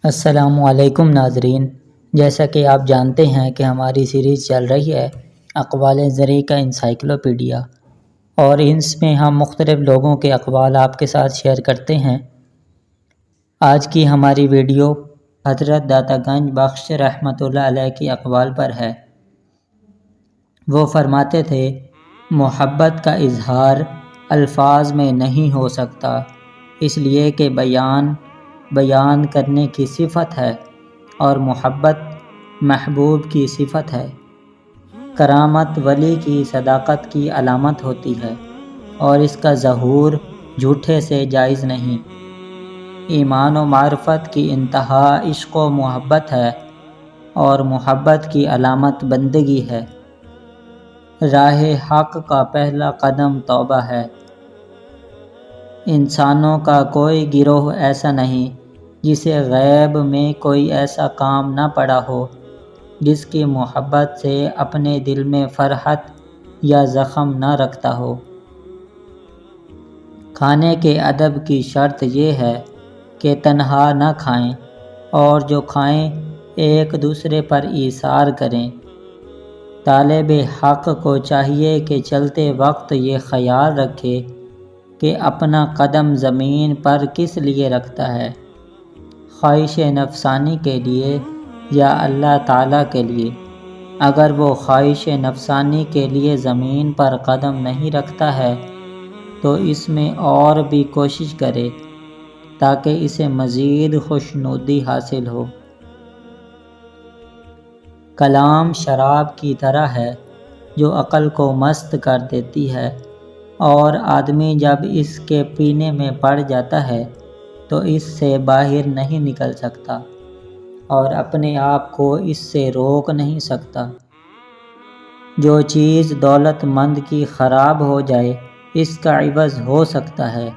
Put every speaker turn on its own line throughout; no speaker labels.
السلام علیکم ناظرین، جیسا کہ آپ جانتے ہیں کہ ہماری سیریز چل رہی ہے اقوال زرعی کا انسائکلوپیڈیا، اور اس میں ہم مختلف لوگوں کے اقوال آپ کے ساتھ شیئر کرتے ہیں۔ آج کی ہماری ویڈیو حضرت داتا گنج بخش رحمۃ اللہ علیہ کی اقوال پر ہے۔ وہ فرماتے تھے، محبت کا اظہار الفاظ میں نہیں ہو سکتا، اس لیے کہ بیان کرنے کی صفت ہے اور محبت محبوب کی صفت ہے۔ کرامت ولی کی صداقت کی علامت ہوتی ہے اور اس کا ظہور جھوٹے سے جائز نہیں۔ ایمان و معرفت کی انتہا عشق و محبت ہے اور محبت کی علامت بندگی ہے۔ راہ حق کا پہلا قدم توبہ ہے۔ انسانوں کا کوئی گروہ ایسا نہیں جسے غیب میں کوئی ایسا کام نہ پڑا ہو جس کی محبت سے اپنے دل میں فرحت یا زخم نہ رکھتا ہو۔ کھانے کے ادب کی شرط یہ ہے کہ تنہا نہ کھائیں، اور جو کھائیں ایک دوسرے پر ایثار کریں۔ طالب حق کو چاہیے کہ چلتے وقت یہ خیال رکھے کہ اپنا قدم زمین پر کس لیے رکھتا ہے، خواہش نفسانی کے لیے یا اللہ تعالیٰ کے لیے۔ اگر وہ خواہش نفسانی کے لیے زمین پر قدم نہیں رکھتا ہے تو اس میں اور بھی کوشش کرے تاکہ اسے مزید خوشنودی حاصل ہو۔ کلام شراب کی طرح ہے جو عقل کو مست کر دیتی ہے، اور آدمی جب اس کے پینے میں پڑ جاتا ہے تو اس سے باہر نہیں نکل سکتا اور اپنے آپ کو اس سے روک نہیں سکتا۔ جو چیز دولت مند کی خراب ہو جائے اس کا عوض ہو سکتا ہے،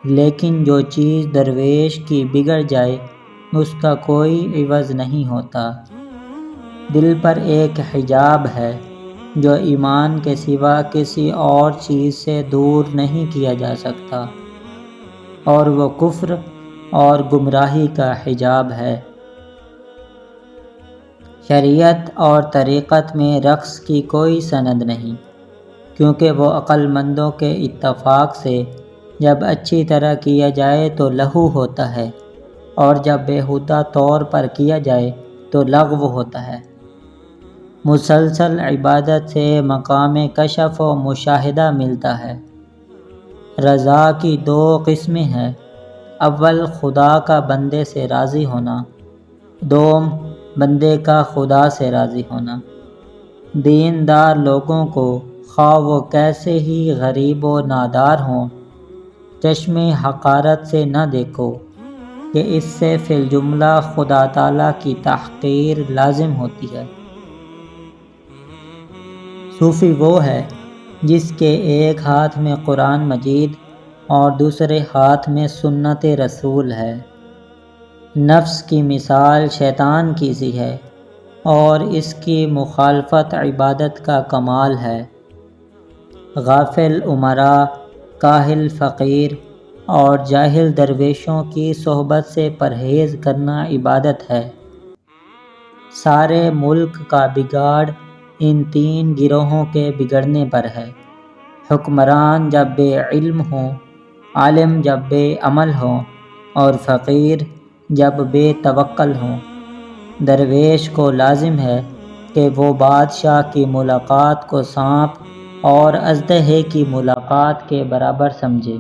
لیکن جو چیز درویش کی بگڑ جائے اس کا کوئی عوض نہیں ہوتا۔ دل پر ایک حجاب ہے جو ایمان کے سوا کسی اور چیز سے دور نہیں کیا جا سکتا، اور وہ کفر اور گمراہی کا حجاب ہے۔ شریعت اور طریقت میں رقص کی کوئی سند نہیں، کیونکہ وہ عقل مندوں کے اتفاق سے جب اچھی طرح کیا جائے تو لہو ہوتا ہے، اور جب بیہودہ طور پر کیا جائے تو لغو ہوتا ہے۔ مسلسل عبادت سے مقام کشف و مشاہدہ ملتا ہے۔ رضا کی دو قسمیں ہیں، اول خدا کا بندے سے راضی ہونا، دوم بندے کا خدا سے راضی ہونا۔ دیندار لوگوں کو خواہ وہ کیسے ہی غریب و نادار ہوں، چشم حقارت سے نہ دیکھو کہ اس سے فی الجملہ خدا تعالیٰ کی تحقیر لازم ہوتی ہے۔ صوفی وہ ہے جس کے ایک ہاتھ میں قرآن مجید اور دوسرے ہاتھ میں سنت رسول ہے۔ نفس کی مثال شیطان کی سی ہے اور اس کی مخالفت عبادت کا کمال ہے۔ غافل امراء، کاہل فقیر اور جاہل درویشوں کی صحبت سے پرہیز کرنا عبادت ہے۔ سارے ملک کا بگاڑ ان تین گروہوں کے بگڑنے پر ہے۔ حکمران جب بے علم ہوں، عالم جب بے عمل ہوں اور فقیر جب بے توکل ہوں۔ درویش کو لازم ہے کہ وہ بادشاہ کی ملاقات کو سانپ اور اژدہے کی ملاقات کے برابر سمجھے۔